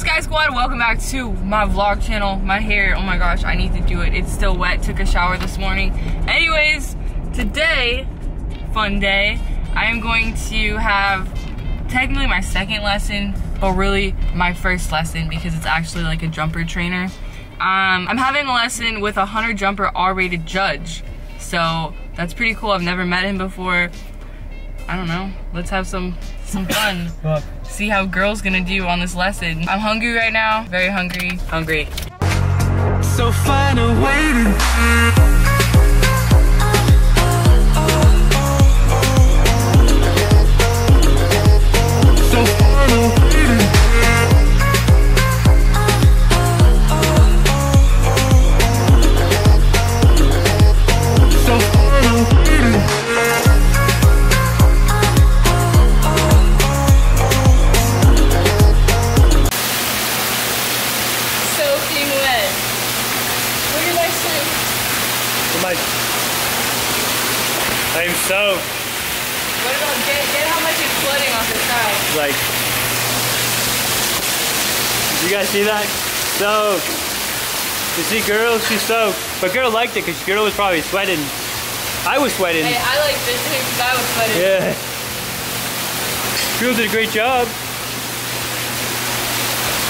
up, Sky Squad? Welcome back to my vlog channel. My hair, oh my gosh, I need to do it. It's still wet. Took a shower this morning. Anyways, today, fun day, I am going to have technically my second lesson, but really my first lesson because it's actually like a jumper trainer. I'm having a lesson with a 100 jumper R-rated judge. So that's pretty cool. I've never met him before. I don't know. Let's have some fun. See how girl's gonna do on this lesson. I'm hungry right now. Very hungry. Hungry. So find a way to I am soaked. What about get how much it's flooding off the side? Like, you guys see that? Soaked. You see girl, she's soaked. But girl liked it because girl was probably sweating. I was sweating. Hey, I like this because I was sweating. Yeah. Girl did a great job.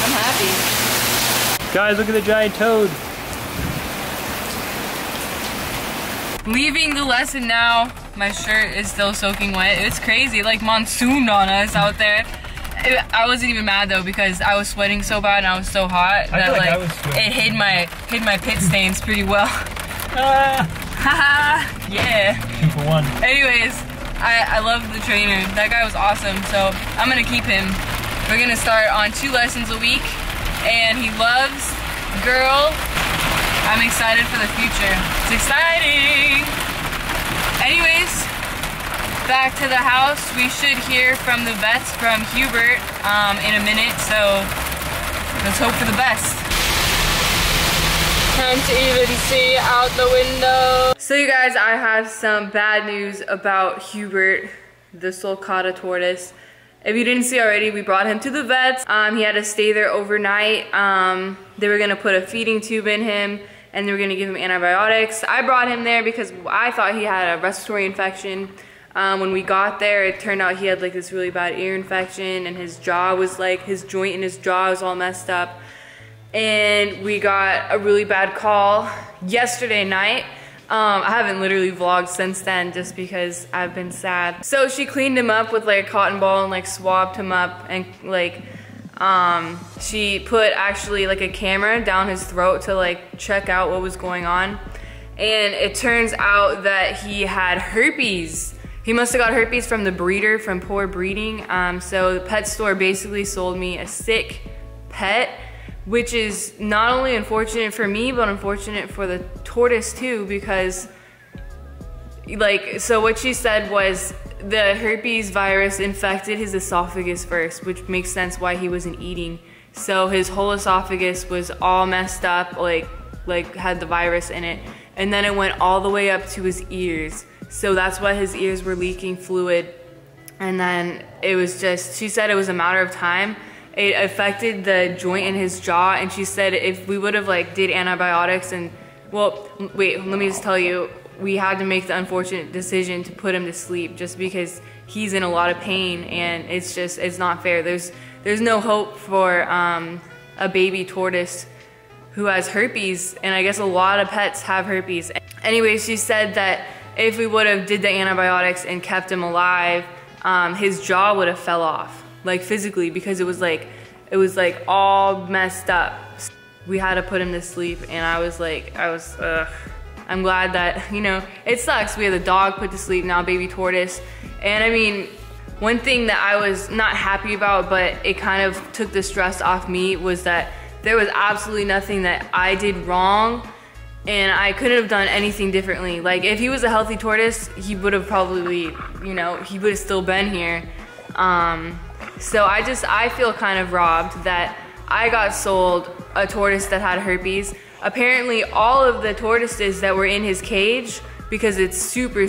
I'm happy. Guys, look at the giant toad. Leaving the lesson now. My shirt is still soaking wet. It's crazy, like monsooned on us out there. I wasn't even mad though because I was sweating so bad and I was so hot that like it hid my pit stains pretty well. Haha, yeah. 2 for 1. Anyways, I love the trainer. That guy was awesome, so I'm gonna keep him. We're gonna start on 2 lessons a week, and he loves girl. I'm excited for the future. It's exciting. Anyways, back to the house. We should hear from the vets from Hubert in a minute, so let's hope for the best. Can't even see out the window. So you guys, I have some bad news about Hubert, the sulcata tortoise. If you didn't see already, we brought him to the vets. He had to stay there overnight. They were gonna put a feeding tube in him and they were gonna give him antibiotics. I brought him there because I thought he had a respiratory infection. When we got there, it turned out he had like this really bad ear infection and his jaw was like, his joint in his jaw was all messed up. And we got a really bad call yesterday night. I haven't literally vlogged since then just because I've been sad. So she cleaned him up with like a cotton ball and like swabbed him up and like, she put actually like a camera down his throat to like check out what was going on. And it turns out that he had herpes. He must have got herpes from the breeder, from poor breeding. So the pet store basically sold me a sick pet, which is not only unfortunate for me, but unfortunate for the tortoise too, because like, so what she said was the herpes virus infected his esophagus first, which makes sense why he wasn't eating. So his whole esophagus was all messed up, like had the virus in it. And then it went all the way up to his ears. So that's why his ears were leaking fluid. And then it was just, she said it was a matter of time. It affected the joint in his jaw, and she said if we would have like did antibiotics and, well, wait, let me just tell you, we had to make the unfortunate decision to put him to sleep just because he's in a lot of pain and it's just, it's not fair. There's no hope for a baby tortoise who has herpes, and I guess a lot of pets have herpes. Anyway, she said that if we would have did the antibiotics and kept him alive, his jaw would have fell off, like physically, because it was like all messed up. We had to put him to sleep, and I was I'm glad that, you know, it sucks. We had the dog put to sleep, now baby tortoise. And I mean, one thing that I was not happy about, but it kind of took the stress off me, was that there was absolutely nothing that I did wrong, and I couldn't have done anything differently. Like, if he was a healthy tortoise, he would have probably, you know, he would have still been here. So I feel kind of robbed that I got sold a tortoise that had herpes. Apparently all of the tortoises that were in his cage, because it's super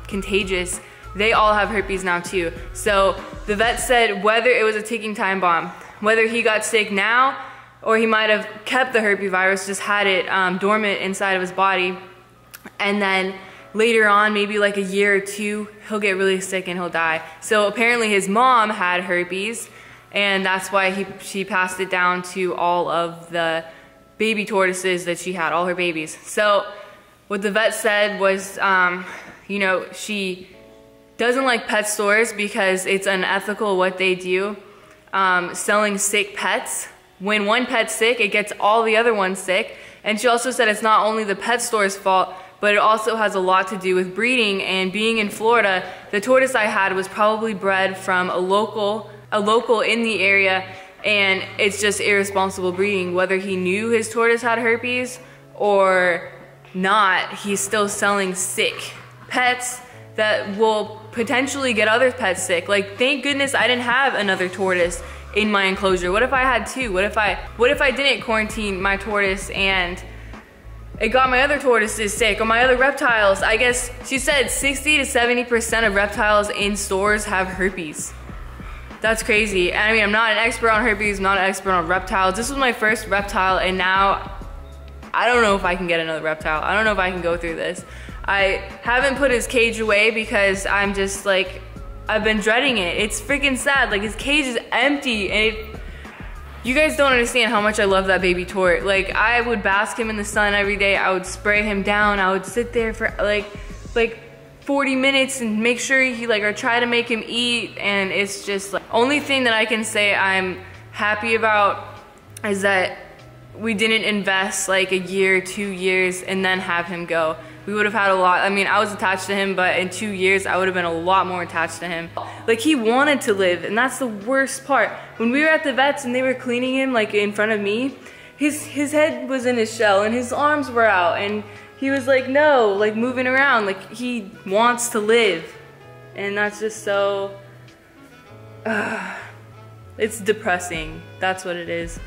contagious, they all have herpes now too. So the vet said whether it was a ticking time bomb whether he got sick now or he might have kept the herpesvirus, just had it dormant inside of his body. And then later on, maybe like a year or two, he'll get really sick and he'll die. So apparently his mom had herpes, and that's why she passed it down to all of the baby tortoises that she had, all her babies. So what the vet said was, you know, she doesn't like pet stores because it's unethical what they do, selling sick pets. When one pet's sick, it gets all the other ones sick. And she also said it's not only the pet store's fault, but it also has a lot to do with breeding. And being in Florida, the tortoise I had was probably bred from a local in the area, and it's just irresponsible breeding. Whether he knew his tortoise had herpes or not, he's still selling sick pets that will potentially get other pets sick. Like, thank goodness I didn't have another tortoise in my enclosure. What if I had two? What if I didn't quarantine my tortoise and it got my other tortoises sick, or my other reptiles? I guess she said 60 to 70% of reptiles in stores have herpes. That's crazy. And I mean, I'm not an expert on herpes, I'm not an expert on reptiles. This was my first reptile, and now I don't know if I can get another reptile. I don't know if I can go through this. I haven't put his cage away because I'm just like, I've been dreading it. It's freaking sad. Like, his cage is empty, and you guys don't understand how much I love that baby tort. Like, I would bask him in the sun every day. I would spray him down. I would sit there for like 40 minutes and make sure he or try to make him eat. And it's just like, only thing that I can say I'm happy about is that we didn't invest like a year, 2 years, and then have him go. We would have had a lot. I mean, I was attached to him, but in 2 years, I would have been a lot more attached to him. Like, he wanted to live, and that's the worst part. When we were at the vet's and they were cleaning him, like, in front of me, his head was in his shell, and his arms were out, and he was like, no, like, moving around. Like, he wants to live. And that's just so... it's depressing. That's what it is.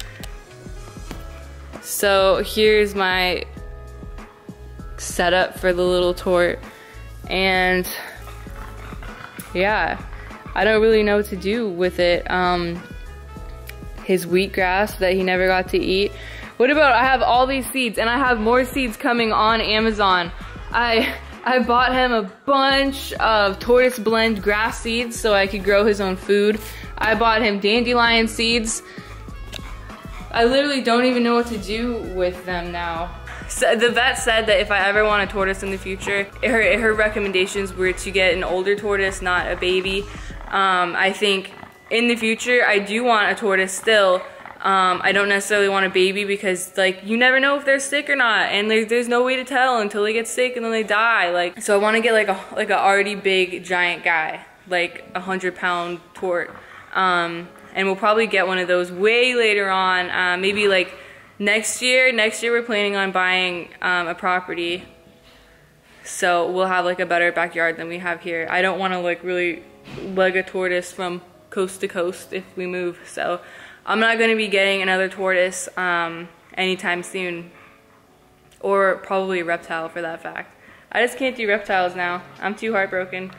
So, here's my setup for the little tort, and yeah, I don't really know what to do with it. His wheatgrass that he never got to eat. What about, I have all these seeds, and I have more seeds coming on Amazon. I bought him a bunch of tortoise blend grass seeds so I could grow his own food. I bought him dandelion seeds. I literally don't even know what to do with them now. So the vet said that if I ever want a tortoise in the future, her recommendations were to get an older tortoise, not a baby. I think in the future, I do want a tortoise still. I don't necessarily want a baby because, like, you never know if they're sick or not, and there's no way to tell until they get sick and then they die. Like, so I want to get like a already big giant guy, like 100-pound tort. And we'll probably get one of those way later on, maybe like next year we're planning on buying a property, so we'll have like a better backyard than we have here. I don't want to like really lug a tortoise from coast to coast if we move, so I'm not going to be getting another tortoise anytime soon, or probably a reptile for that fact. I just can't do reptiles now. I'm too heartbroken.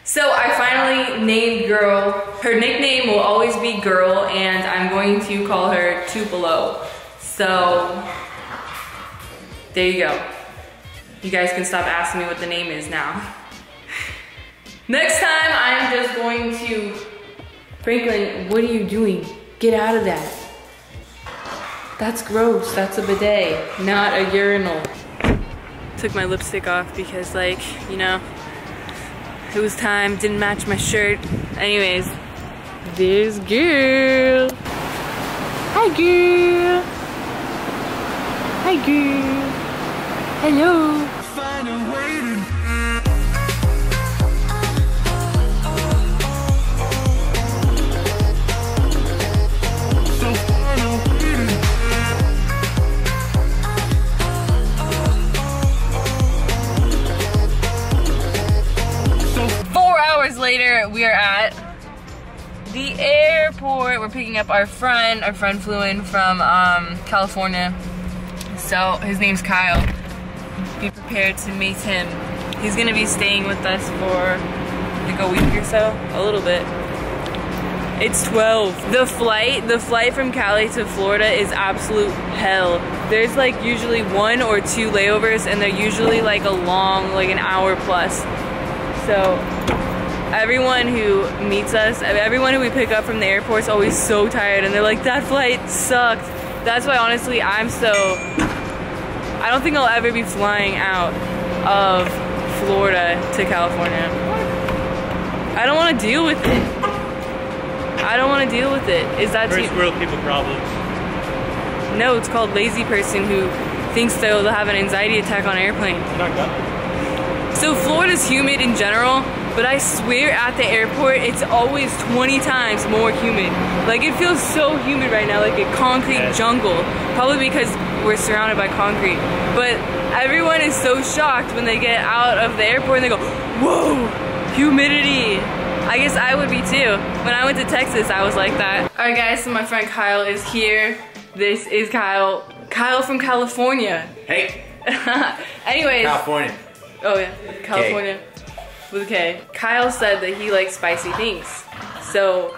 So I finally named Girl. Her nickname will always be Girl, and I'm going to call her Tupelo. So there you go. You guys can stop asking me what the name is now. Next time, I'm just going to... Franklin, what are you doing? Get out of that. That's gross. That's a bidet, not a urinal. Took my lipstick off because, like, you know, it was time. Didn't match my shirt. Anyways, there's girl. Hi, girl. Hi, girl. Hello. Find a way to 4 hours later, we are at the airport. We're picking up our friend. Our friend flew in from California. So his name's Kyle. Be prepared to meet him. He's gonna be staying with us for like a week or so, a little bit. It's 12. The flight from Cali to Florida is absolute hell. There's like usually 1 or 2 layovers, and they're usually like a long, like an hour plus. So everyone who meets us, everyone who we pick up from the airport is always so tired, and they're like, that flight sucked. That's why honestly I don't think I'll ever be flying out of Florida to California. I don't want to deal with it. I don't want to deal with it. Is that First world people problems? No, it's called lazy person who thinks they'll have an anxiety attack on an airplane. So Florida's humid in general, but I swear at the airport it's always 20 times more humid. Like it feels so humid right now, like a concrete jungle. Probably because we're surrounded by concrete. But everyone is so shocked when they get out of the airport and they go, whoa, humidity. I guess I would be too. When I went to Texas, I was like that. All right guys, so my friend Kyle is here. This is Kyle. Kyle from California. Hey. Anyways. California. Oh yeah, California. With a K. Kyle said that he likes spicy things. So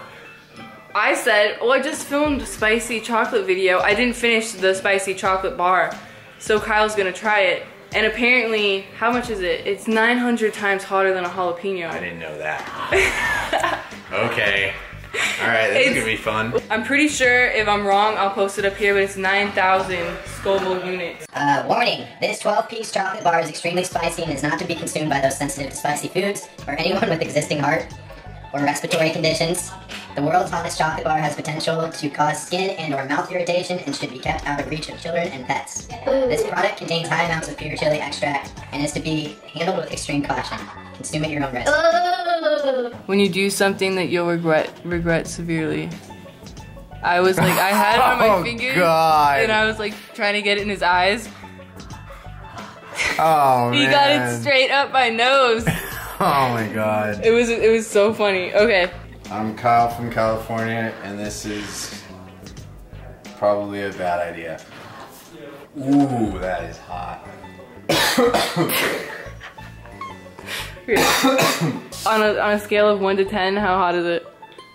I said, oh, I just filmed a spicy chocolate video. I didn't finish the spicy chocolate bar. So Kyle's gonna try it. And apparently, how much is it? It's 900 times hotter than a jalapeno. I didn't know that. Okay. Alright, this is gonna be fun. I'm pretty sure if I'm wrong, I'll post it up here, but it's 9,000 Scoville units. Warning, this 12-piece chocolate bar is extremely spicy and is not to be consumed by those sensitive to spicy foods or anyone with existing heart or respiratory conditions. The world's hottest chocolate bar has potential to cause skin and or mouth irritation and should be kept out of reach of children and pets. This product contains high amounts of pure chili extract and is to be handled with extreme caution. Consume at your own risk. When you do something that you'll regret severely. I was like, I had it on my fingers, and I was like trying to get it in his eyes. Oh, He got it straight up my nose. Oh my god. It was so funny. Okay. I'm Kyle from California, and this is probably a bad idea. Ooh, that is hot. on a scale of 1 to 10, how hot is it?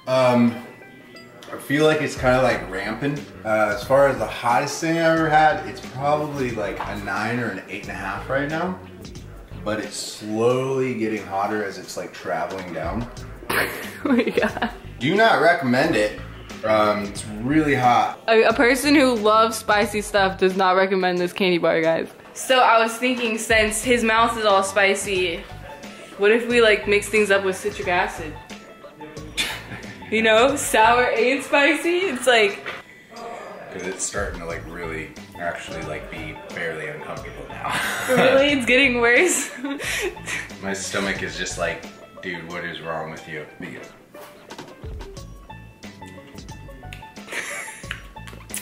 I feel like it's kind of like rampant. As far as the hottest thing I ever had, it's probably like a 9 or an 8.5 right now. But it's slowly getting hotter as it's like traveling down. Oh my god. Do not recommend it. It's really hot. A person who loves spicy stuff does not recommend this candy bar, guys. So I was thinking, since his mouth is all spicy, what if we like mix things up with citric acid? You know, sour and spicy. It's like, because it's starting to like really actually like be fairly uncomfortable now. really, it's getting worse. My stomach is just like, dude, what is wrong with you?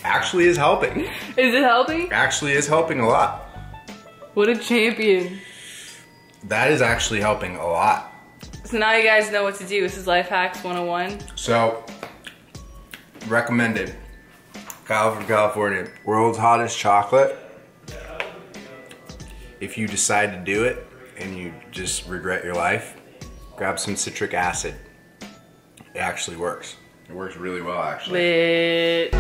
Actually is helping. Is it helping? Actually is helping a lot. What a champion. That is actually helping a lot. So now you guys know what to do. This is Life Hacks 101. So, recommended. Kyle from California. World's hottest chocolate. If you decide to do it and you just regret your life, grab some citric acid. It actually works. It works really well, actually. Lit.